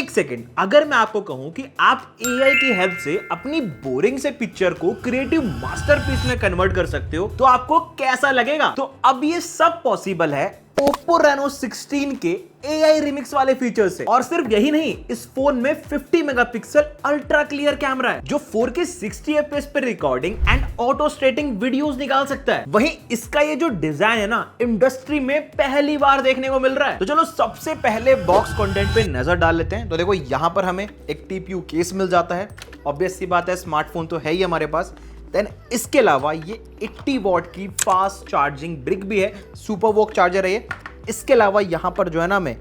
एक सेकेंड, अगर मैं आपको कहूं कि आप एआई की हेल्प से अपनी बोरिंग से पिक्चर को क्रिएटिव मास्टरपीस में कन्वर्ट कर सकते हो तो आपको कैसा लगेगा? तो अब ये सब पॉसिबल है Oppo Reno 16 के AI रिमिक्स वाले फीचर से। और सिर्फ यही नहीं, इस फोन में 50 मेगापिक्सल अल्ट्रा क्लियर कैमरा है जो 4K 60 FPS पे recording and auto straightening videos निकाल सकता है। वहीं इसका ये जो डिजाइन है ना, इंडस्ट्री में पहली बार देखने को मिल रहा है। तो चलो सबसे पहले बॉक्स कंटेंट पे नजर डाल लेते हैं। तो देखो यहाँ पर हमें एक TPU केस मिल जाता है, ऑब्वियस सी बात है, स्मार्टफोन तो है ही हमारे पास। देन इसके अलावा ये 80 वॉट की फास्ट चार्जिंग ब्रिक भी है, सुपर वॉक चार्जर है ये। इसके अलावा यहाँ पर जो है ना हमें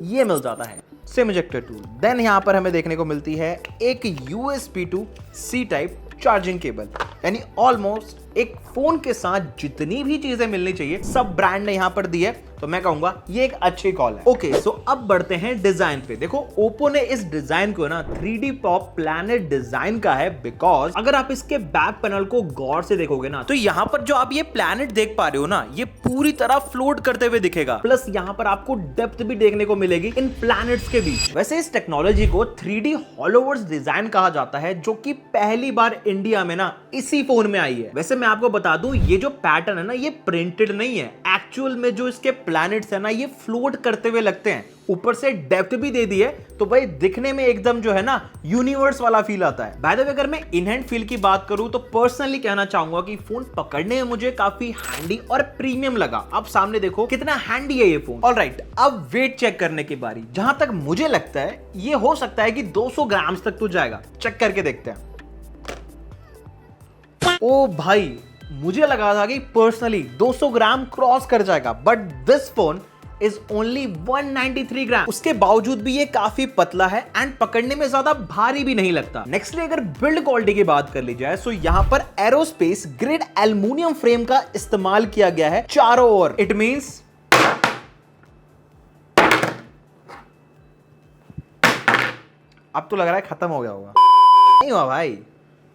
ये मिल जाता है सिम इजेक्टर टूल। देन यहाँ पर हमें देखने को मिलती है एक USB to C type charging cable, यानी ऑलमोस्ट एक फोन के साथ जितनी भी चीजें मिलनी चाहिए सब ब्रांड ने यहाँ पर दी है। तो मैं कहूंगा ये एक अच्छी कॉल है। ओके, सो अब बढ़ते हैं डिजाइन पे। देखो ओप्पो ने इस डिजाइन को ना 3D पॉप प्लैनेट डिजाइन का है, बिकॉज अगर आप इसके बैक पैनल को गौर से देखोगे ना तो यहाँ पर जो आप ये प्लैनेट देख पा रहे हो ना, ये पूरी तरह फ्लोट करते हुए दिखेगा। प्लस यहाँ पर आपको डेप्थ भी देखने को मिलेगी इन प्लैनेट्स के बीच। वैसे इस टेक्नोलॉजी को 3D हॉलोवर्स डिजाइन कहा जाता है, जो कि पहली बार इंडिया में ना इसी फोन में आई है। वैसे मैं आपको बता दूं, ये जो पैटर्न है ना, ये प्रिंटेड नहीं है। एक्चुअल में जो इसके प्लैनेट्स है ना, ये फ्लोट करते हुए लगते हैं। ऊपर से डेप्थ भी दे दी है, तो भाई दिखने में एकदम जो है ना यूनिवर्स वाला फील आता है। बाय द वे, अगर मैं इन हैंड फील की बात करूं तो पर्सनली कहना चाहूंगा कि फोन पकड़ने में मुझे काफी हैंडी और प्रीमियम लगा। आप सामने देखो कितना हैंडी है ये फोन। ऑलराइट, अब वेट चेक करने की बारी। जहां तक मुझे लगता है ये हो सकता है कि 200 ग्राम तक तो जाएगा। चेक करके देखते हैं। ओ भाई, मुझे लगा था कि पर्सनली 200 ग्राम क्रॉस कर जाएगा, but this phone is only 193 ग्राम। उसके बावजूद भी ये काफी पतला है एंड पकड़ने में ज्यादा भारी भी नहीं लगता। नेक्स्टली अगर बिल्ड क्वालिटी की बात कर ली जाए तो यहाँ पर एरोस्पेस ग्रेड एल्युमिनियम फ्रेम का इस्तेमाल किया गया है चारों ओर। इट मींस अब तो लग रहा है खत्म हो गया होगा। नहीं हुआ भाई,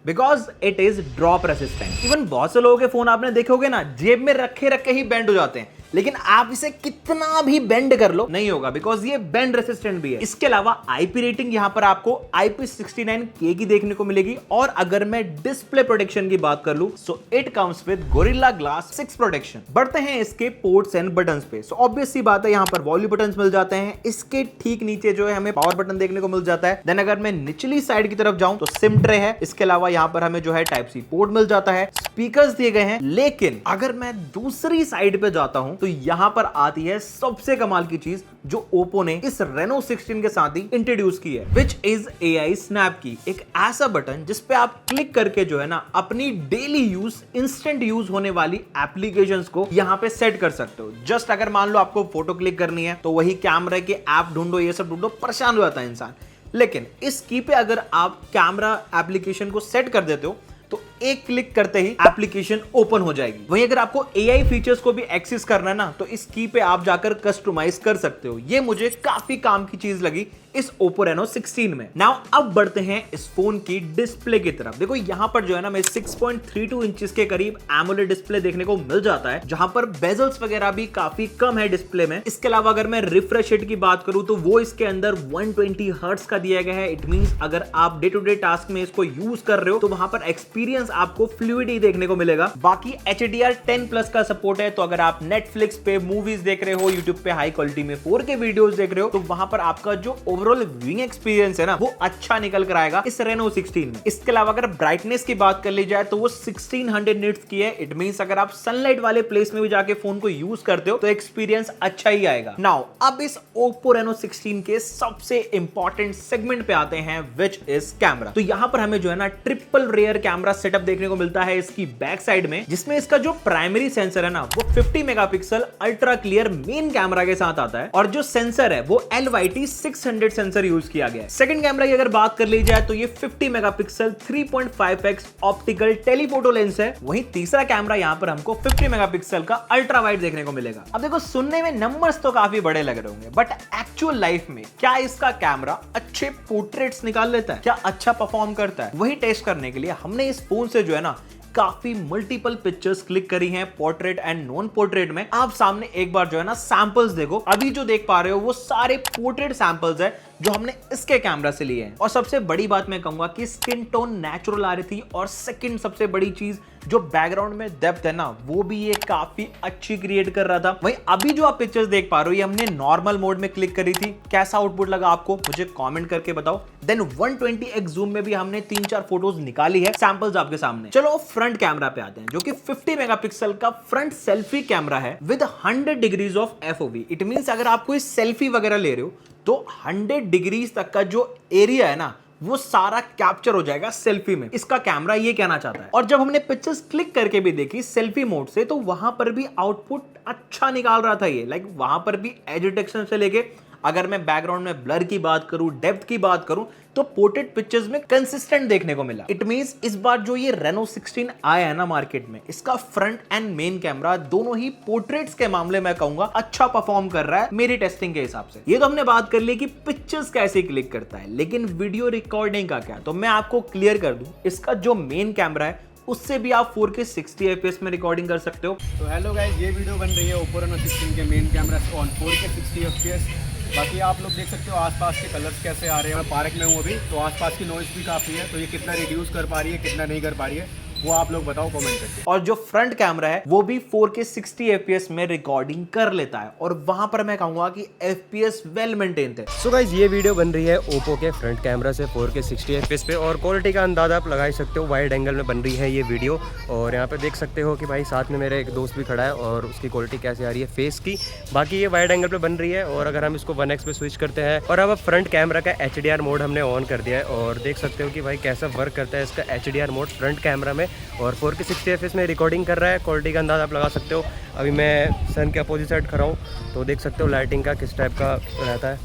because it is drop resistant. Even बहुत से लोगों के फोन आपने देखे होंगे ना, जेब में रखे रखे ही बेंड हो जाते हैं, लेकिन आप इसे कितना भी बेंड कर लो नहीं होगा, बिकॉज ये बेंड रेसिस्टेंट भी है। इसके अलावा आईपी रेटिंग यहाँ पर आपको IP69K की देखने को मिलेगी। और अगर मैं डिस्प्ले प्रोटेक्शन की बात कर लूं so it comes with gorilla glass 6 protection. बढ़ते हैं इसके पोर्ट्स एंड बटन्स पे। सो ऑब्वियस सी बात है, यहाँ पर वॉल्यूम बटन्स मिल जाते हैं। इसके ठीक नीचे जो है हमें पावर बटन देखने को मिल जाता है। देन अगर मैं निचली साइड की तरफ जाऊं तो सिम ट्रे है। इसके अलावा यहाँ पर हमें जो है Type-C पोर्ट मिल जाता है, स्पीकर्स दिए गए हैं। लेकिन अगर मैं दूसरी साइड पे जाता हूं तो यहां पर आती है सबसे कमाल की चीज जो ओप्पो ने इस Reno 16 के साथ ही इंट्रोड्यूस की है, विच इज AI स्नैप की। एक ऐसा बटन जिसपे आप क्लिक करके जो है ना अपनी डेली यूज, इंस्टेंट यूज होने वाली एप्लीकेशंस को यहां पे सेट कर सकते हो। जस्ट अगर मान लो आपको फोटो क्लिक करनी है तो वही कैमरे के ऐप ढूंढो, ये सब ढूंढो, परेशान हो जाता है इंसान। लेकिन इस की पे अगर आप कैमरा एप्लीकेशन को सेट कर देते हो तो एक क्लिक करते ही एप्लीकेशन ओपन हो जाएगी। वहीं अगर आपको AI फीचर्स को भी एक्सेस करना है ना, तो इस की पे आप जाकर कस्टमाइज कर सकते हो। ये मुझे काफी काम की चीज लगी इस Oppo Reno 16 में। नाउ अब बढ़ते हैं इस फोन की डिस्प्ले की तरफ। देखो यहाँ पर जो है ना मैं 6.32 इंचेस के करीब AMOLED डिस्प्ले देखने को मिल जाता है, जहां पर बेजल्स वगैरह भी काफी कम है डिस्प्ले में। इसके अलावा अगर मैं रिफ्रेश रेट की बात करूं तो वो इसके अंदर 120 हर्ट्ज का दिया गया है। इट मींस अगर आप डे टू डे टास्क में इसको यूज कर रहे हो तो वहां पर एक्सपीरियंस आपको फ्लूइड देखने को मिलेगा। बाकी HDR10+ का सपोर्ट है, तो अगर आप नेटफ्लिक्स पे मूवीज देख रहे हो, यूट्यूब पे हाई क्वालिटी में 4K वीडियोस देख रहे हो, तो वहां पर आपका जो ओवरऑल व्यूइंग एक्सपीरियंस है ना वो अच्छा निकल कर आएगा इस Reno 16 में। इसके अलावा अगर ब्राइटनेस की बात कर ली जाए तो वो 1600 निट्स की है। इट मींस अगर आप सनलाइट वाले प्लेस में भी जाके फोन को यूज करते हो तो एक्सपीरियंस अच्छा ही आएगा। नाउ अब इस Oppo Reno 16 के सबसे इंपॉर्टेंट सेगमेंट पे आते हैं, विच इज कैमरा। तो यहां पर हमें जो है ना ट्रिपल रेयर कैमरा सेटअप देखने को मिलता है इसकी बैक साइड में, जिसमें इसका जो प्राइमरी सेंसर है ना वो 50 megapixel ultra clear main camera के साथ आता है, और जो सेंसर है वो LYT 600 सेंसर यूज किया गया है। सेकंड कैमरा की अगर बात कर ली जाए तो ये 50 megapixel 3.5x optical telephoto lens है। वहीं तीसरा कैमरा यहाँ पर हमको 50 मेगापिक्सल का अल्ट्रा वाइड देखने को मिलेगा। अब देखो, सुनने में नंबर्स तो काफी बड़े लग रहे होंगे, बट एक्चुअल लाइफ में क्या इसका कैमरा अच्छे पोर्ट्रेट्स निकाल लेता है, क्या अच्छा परफॉर्म करता है? वही टेस्ट करने के लिए हमने इस फोन से जो है ना काफी मल्टीपल पिक्चर्स क्लिक करी हैं पोर्ट्रेट एंड नॉन पोर्ट्रेट में। आप सामने एक बार जो है ना सैंपल्स देखो। अभी जो देख पा रहे हो वो सारे पोर्ट्रेट सैंपल्स है जो हमने इसके कैमरा से लिए हैं। और सबसे बड़ी बात मैं कहूंगा कि स्किन टोन नेचुरल आ रही थी, और सेकंड सबसे बड़ी चीज जो बैकग्राउंड में डेप्थ है ना, वो भी ये काफी अच्छी क्रिएट कर रहा था। वहीं अभी जो आप पिक्चर्स देख पा रहे हो, ये हमने नॉर्मल मोड में क्लिक करी थी। कैसा आउटपुट लगा आपको मुझे कमेंट करके बताओ। देन 120x जूम में भी हमने 3-4 फोटोज निकाली है, सैंपल्स आपके सामने। चलो फ्रंट कैमरा पे आते हैं, जो कि 50 मेगापिक्सल का फ्रंट सेल्फी कैमरा है with 100 degrees of FOV। It means अगर आप कोई सेल्फी वगैरह ले रहे हो तो 100 डिग्रीज तक का जो एरिया है ना, वो सारा कैप्चर हो जाएगा सेल्फी में। इसका कैमरा ये कहना चाहता है। और जब हमने पिक्चर्स क्लिक करके भी देखी सेल्फी मोड से, तो वहां पर भी आउटपुट अच्छा निकाल रहा था ये। लाइक वहां पर भी एज डिटेक्शन से लेके, अगर मैं बैकग्राउंड में ब्लर की बात करूं, डेप्थ की बात करूं, तो पोर्ट्रेट पिक्चर्स में कंसिस्टेंट देखने को मिला। इट मींस इस बार जो ये रेनो 16 आया है ना मार्केट में, इसका फ्रंट एंड मेन कैमरा दोनों ही पोर्ट्रेट्स के मामले में कहूंगा अच्छा परफॉर्म कर रहा है मेरी टेस्टिंग के हिसाब से। ये तो हमने बात कर ली कि पिक्चर्स कैसे क्लिक करता है, लेकिन वीडियो रिकॉर्डिंग का क्या? तो मैं आपको क्लियर कर दूं, इसका जो मेन कैमरा है उससे भी आप 4K 60 FPS में रिकॉर्डिंग कर सकते हो। तो हेलो गाइस, ये वीडियो बन रही है Oppo Reno 16 के main camera on 4K 60 FPS। बाकी आप लोग देख सकते हो आसपास के कलर्स कैसे आ रहे हैं। मैं पार्क में हूँ अभी, तो आसपास की नॉइस भी काफ़ी है, तो ये कितना रिड्यूस कर पा रही है, कितना नहीं कर पा रही है, वो आप लोग बताओ कमेंट करके। और जो फ्रंट कैमरा है वो भी 4K 60 FPS में रिकॉर्डिंग कर लेता है, और वहां पर मैं कहूंगा कि FPS वेल मेंटेन थे। सो गाइस, ये वीडियो बन रही है Oppo के फ्रंट कैमरा से 4K 60 FPS पे, और क्वालिटी का अंदाजा आप लगा ही सकते हो। वाइड एंगल में बन रही है ये वीडियो, और यहाँ पे देख सकते हो कि भाई साथ में मेरे एक दोस्त भी खड़ा है, और उसकी क्वालिटी कैसे आ रही है फेस की। बाकी ये वाइड एंगल पे बन रही है, और अगर हम इसको 1x पे स्विच करते हैं, और अब फ्रंट कैमरा का HDR मोड हमने ऑन कर दिया है, और देख सकते हो कि भाई कैसा वर्क करता है इसका HDR मोड फ्रंट कैमरा में, और 4K 60 FPS में रिकॉर्डिंग कर रहा है। क्वालिटी का अंदाज़ा आप लगा सकते हो। अभी मैं सन के अपोजिट साइड खड़ा हूँ, तो देख सकते हो लाइटिंग का किस टाइप का रहता है,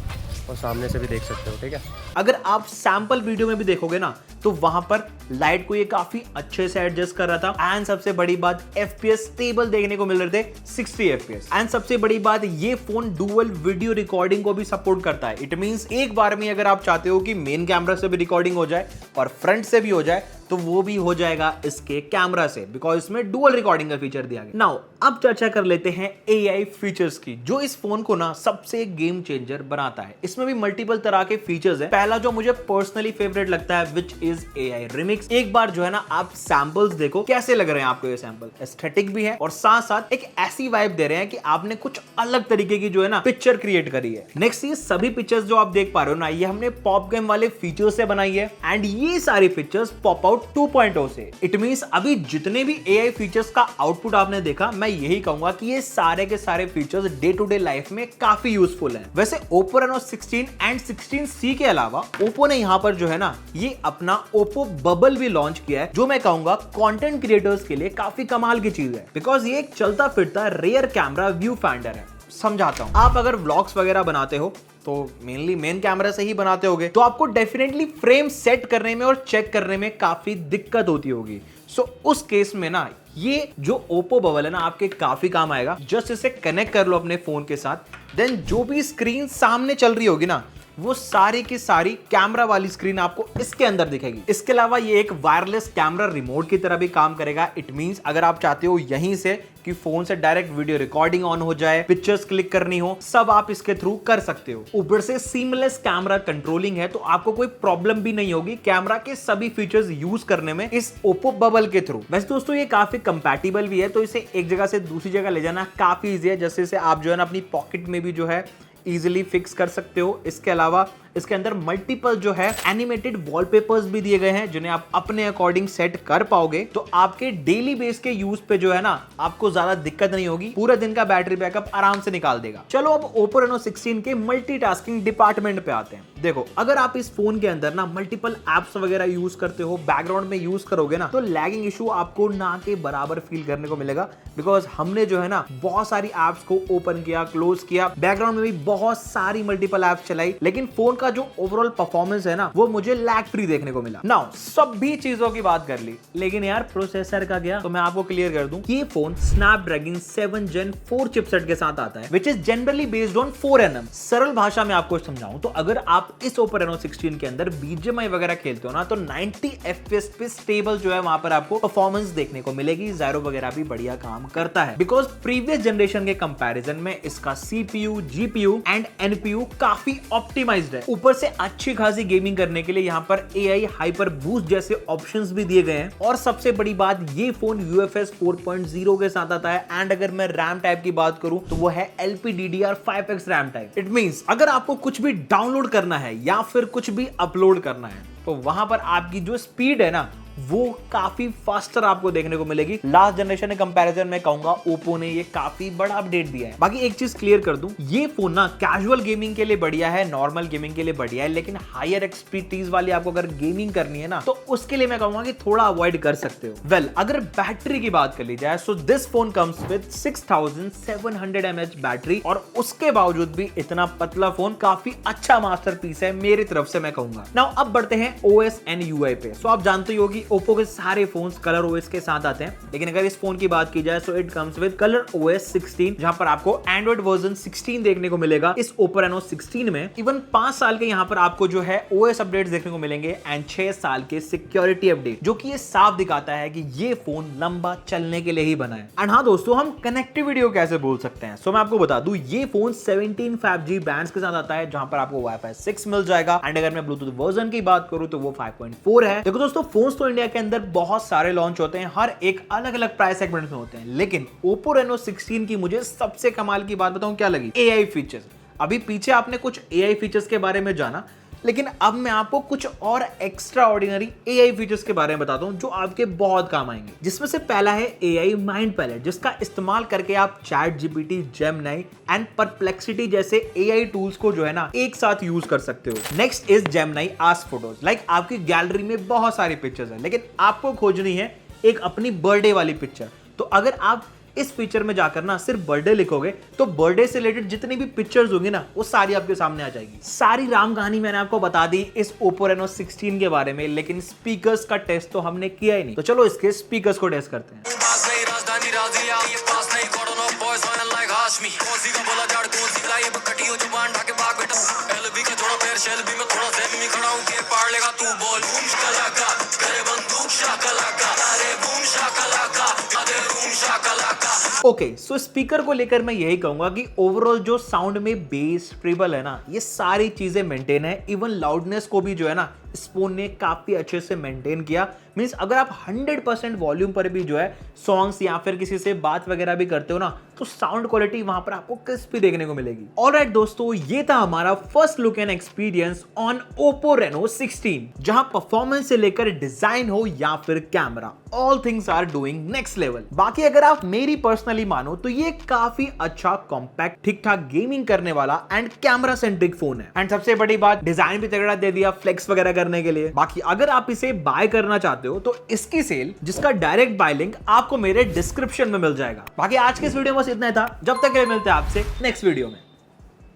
और सामने से भी देख सकते हो। ठीक है, अगर आप सैंपल वीडियो में भी देखोगे ना, तो वहां पर लाइट को ये काफी अच्छे से एडजस्ट कर रहा था। एंड सबसे बड़ी बात, FPS स्टेबल देखने को मिल रहे थे 60 FPS। एंड सबसे बड़ी बात, ये फोन डुअल वीडियो रिकॉर्डिंग को भी सपोर्ट करता है। इट मींस एक बार में अगर आप चाहते हो कि मेन कैमरा से भी रिकॉर्डिंग हो जाए और फ्रंट से भी हो जाए, तो वो भी हो जाएगा इसके कैमरा से, बिकॉज इसमें डुअल रिकॉर्डिंग का फीचर दिया गया। नाउ अब चर्चा कर लेते हैं AI फीचर्स की, जो इस फोन को ना सबसे गेम चेंजर बनाता है। इसमें भी मल्टीपल तरह के फीचर्स हैं। पहला जो मुझे पर्सनली फेवरेट लगता है, विच इज AI रिमिक्स। एक बार जो है ना आप सैंपल्स देखो कैसे लग रहे हैं आपको। ये सैंपल एस्थेटिक भी है, और साथ साथ एक ऐसी वाइब दे रहे हैं कि आपने कुछ अलग तरीके की जो है ना पिक्चर क्रिएट करी है। नेक्स्ट, ये सभी पिक्चर्स जो आप देख पा रहे हो ना, ये हमने पॉप गेम वाले फीचर से बनाई है, एंड ये सारी पिक्चर्स पॉप आउट 2.0 से। इट मींस अभी जितने भी AI फीचर्स का आउटपुट आपने देखा, मैं यही कहूंगा कि ये सारे के सारे features day to day life में काफी यूजफुल हैं। वैसे Oppo Reno 16 एंड 16C के अलावा Oppo ने यहाँ पर जो है ना ये अपना Oppo Bubble भी लॉन्च किया है, जो मैं कहूंगा कंटेंट क्रिएटर्स के लिए काफी कमाल की चीज है, बिकॉज ये एक चलता फिरता रेयर कैमरा व्यू फाइंडर है। समझाता हूं, आप अगर व्लॉग्स वगैरह बनाते हो तो मेनली मेन कैमरा से ही बनाते होगे, तो आपको डेफिनेटली फ्रेम सेट करने में और चेक करने में काफी दिक्कत होती होगी। सो उस केस में ना ये जो Oppo Bubble है ना आपके काफी काम आएगा। जस्ट इसे कनेक्ट कर लो अपने फोन के साथ, देन जो भी स्क्रीन सामने चल रही होगी ना, वो सारी की सारी कैमरा वाली स्क्रीन आपको इसके अंदर दिखेगी। इसके अलावा ये एक वायरलेस कैमरा रिमोट की तरह भी काम करेगा। इट मींस अगर आप चाहते हो यहीं से कि फोन से डायरेक्ट वीडियो रिकॉर्डिंग ऑन हो जाए, पिक्चर्स क्लिक करनी हो, सब आप इसके थ्रू कर सकते हो। ऊपर से सीमलेस कैमरा कंट्रोलिंग है, तो आपको कोई प्रॉब्लम भी नहीं होगी कैमरा के सभी फीचर्स यूज करने में इस Oppo Bubble के थ्रू। वैसे दोस्तों ये काफी कंपैटिबल भी है, तो इसे एक जगह से दूसरी जगह ले जाना काफी ईजी है। जैसे इसे आप जो है ना अपनी पॉकेट में भी जो है इजीली फिक्स कर सकते हो। इसके अलावा इसके अंदर मल्टीपल जो है एनिमेटेड वॉलपेपर्स भी दिए गए हैं, जिन्हें आप अपने अकॉर्डिंग सेट कर पाओगे, तो आपके डेली बेस के यूज पे जो है ना आपको ज्यादा दिक्कत नहीं होगी। पूरे दिन का बैटरी बैकअप आराम से निकाल देगा। चलो अब Oppo Reno 16 के मल्टीटास्किंग डिपार्टमेंट पे आते हैं। देखो, अगर आप इस फोन के अंदर ना मल्टीपल एप्स वगैरह यूज करते हो, बैकग्राउंड में यूज करोगे ना, तो लैगिंग इशू आपको ना के बराबर फील करने को मिलेगा, बिकॉज हमने जो है ना बहुत सारी एप्स को ओपन किया, क्लोज किया, बैकग्राउंड में भी बहुत सारी मल्टीपल एप्स चलाई, लेकिन फोन का जो ओवरऑल परफॉर्मेंस है ना वो मुझे लैग फ्री देखने को मिला। नाउ सभी चीजों की बात कर ली, लेकिन यार प्रोसेसर का क्या, तो मैं आपको क्लियर कर दूं कि ये फोन Snapdragon 7 Gen 4 चिपसेट के साथ आता है, which is generally based on 4nm। सरल भाषा में आपको समझाऊं तो अगर आप इस Oppo Reno 16 के अंदर BGMI वगैरह खेलते हो ना, तो 90 FPS पे स्टेबल जो है वहां पर आपको परफॉर्मेंस देखने को मिलेगी। ज़ायरो वगैरह भी बढ़िया काम करता है, बिकॉज प्रीवियस जनरेशन के कंपैरिजन में इसका CPU, GPU एंड NPU काफी ऑप्टिमाइज्ड है। ऊपर से अच्छी खासी गेमिंग करने के लिए यहाँ पर AI हाइपर बूस्ट जैसे ऑप्शंस भी दिए गए हैं। और सबसे बड़ी बात, ये फोन UFS 4.0 के साथ आता है। एंड अगर मैं रैम टाइप की बात करूं तो वो है LPDDR5X RAM type. It means अगर आपको कुछ भी डाउनलोड करना है या फिर कुछ भी अपलोड करना है तो वहां पर आपकी जो स्पीड है ना वो काफी फास्टर आपको देखने को मिलेगी। लास्ट जनरेशन के कंपैरिजन में कहूंगा ओप्पो ने ये काफी बड़ा अपडेट दिया है। बाकी एक चीज क्लियर कर दूं, ये फोन ना कैजुअल गेमिंग के लिए बढ़िया है, नॉर्मल गेमिंग के लिए बढ़िया है, लेकिन हायर एक्सपर्टीज वाली आपको अगर गेमिंग करनी है ना तो उसके लिए मैं कहूंगा कि थोड़ा अवॉइड कर सकते हो। वेल, अगर बैटरी की बात कर ली जाए so this phone comes with 6700 mAh battery और उसके बावजूद भी इतना पतला फोन काफी अच्छा मास्टरपीस है मेरी तरफ से मैं कहूंगा। नाउ अब बढ़ते हैं OS एंड UI पे। सो आप जानते ही हो कि ओप्पो के सारे फोन्स कलर OS के साथ आते हैं, लेकिन अगर इस फोन की बात की जाए so it comes with colour OS 16, जहां पर आपको एंड्रॉइड वर्जन 16 देखने को मिलेगा इस ओप्पो रेनो 16 में। इवन 5 साल के यहां पर आपको जो है OS अपडेट्स देखने को मिलेंगे एंड 6 साल के सिक्योरिटी अपडेट, जो कि ये साफ दिखाता है कि ये फोन लंबा चलने के लिए ही बना है। एंड हाँ दोस्तों, हम कनेक्टिविटी को कैसे बोल सकते हैं? सो मैं आपको बता दूं, ये फोन 17 5G बैंड्स के साथ आता है, जहां पर आपको Wi-Fi 6 मिल जाएगा। एंड अगर मैं ब्लूटूथ वर्जन की बात करूं तो वो 5.4 है। देखो दोस्तों, फोन्स तो इंडिया के अंदर बहुत सारे लॉन्च होते हैं, हर एक अलग अलग प्राइस सेगमेंट में होते हैं, लेकिन ओप्पो रेनो 16 की मुझे सबसे कमाल की बात बताऊं क्या लगी? AI features. अभी पीछे आपने कुछ AI फीचर्स के बारे में जाना, लेकिन अब मैं आपको कुछ और एक्स्ट्रा ऑर्डिनरी AI फीचर्स के बारे में बताता हूं जो आपके बहुत काम आएंगे। जिसमें से पहला है AI माइंड पैलेट, जिसका इस्तेमाल करके आप ChatGPT, Gemini एंड परप्लेक्सिटी जैसे AI टूल्स को जो है ना एक साथ यूज कर सकते हो। Next is Gemini ask photos. Like आपकी गैलरी में बहुत सारी पिक्चर्स है, लेकिन आपको खोजनी है एक अपनी बर्थडे वाली पिक्चर। तो अगर आप इस फीचर में जाकर ना सिर्फ बर्थडे लिखोगे तो बर्थडे से रिलेटेड जितनी भी पिक्चर्स होंगी ना वो सारी आपके सामने आ जाएगी। सारी राम कहानी मैंने आपको बता दी इस ओप्पो रेनो 16 के बारे में, लेकिन स्पीकर्स का टेस्ट तो हमने किया ही नहीं। तो चलो इसके स्पीकर्स को टेस्ट करते हैं। ओके, सो स्पीकर को लेकर मैं यही कहूंगा कि ओवरऑल जो साउंड में बेस, ट्रिबल है ना, ये सारी चीजें मेंटेन है। इवन लाउडनेस को भी जो है ना इस फोन ने काफी अच्छे से मेंटेन किया। मींस अगर आप 100% वॉल्यूम पर भी जो है सॉन्ग्स या फिर किसी से बात वगैरह भी करते हो ना तो साउंड क्वालिटी वहां पर आपको क्रिस्पी देखने को मिलेगी। ऑलराइट दोस्तों, ये था हमारा first look and experience on Oppo Reno 16, जहां परफॉर्मेंस से लेकर डिजाइन हो या फिर camera, all things are doing next level. बाकी अगर आप मेरी पर्सनली मानो तो ये काफी अच्छा कॉम्पैक्ट, ठीक ठाक गेमिंग करने वाला एंड कैमरा सेंट्रिक फोन है। एंड सबसे बड़ी बात, डिजाइन भी तगड़ा दे दिया फ्लेक्स वगैरह करने के लिए। बाकी अगर आप इसे बाय करना चाहते हो तो इसकी सेल, जिसका डायरेक्ट बाय लिंक आपको मेरे डिस्क्रिप्शन में मिल जाएगा। बाकी आज के इस वीडियो में बस इतना ही था। जब तक के लिए मिलते हैं आपसे नेक्स्ट वीडियो में।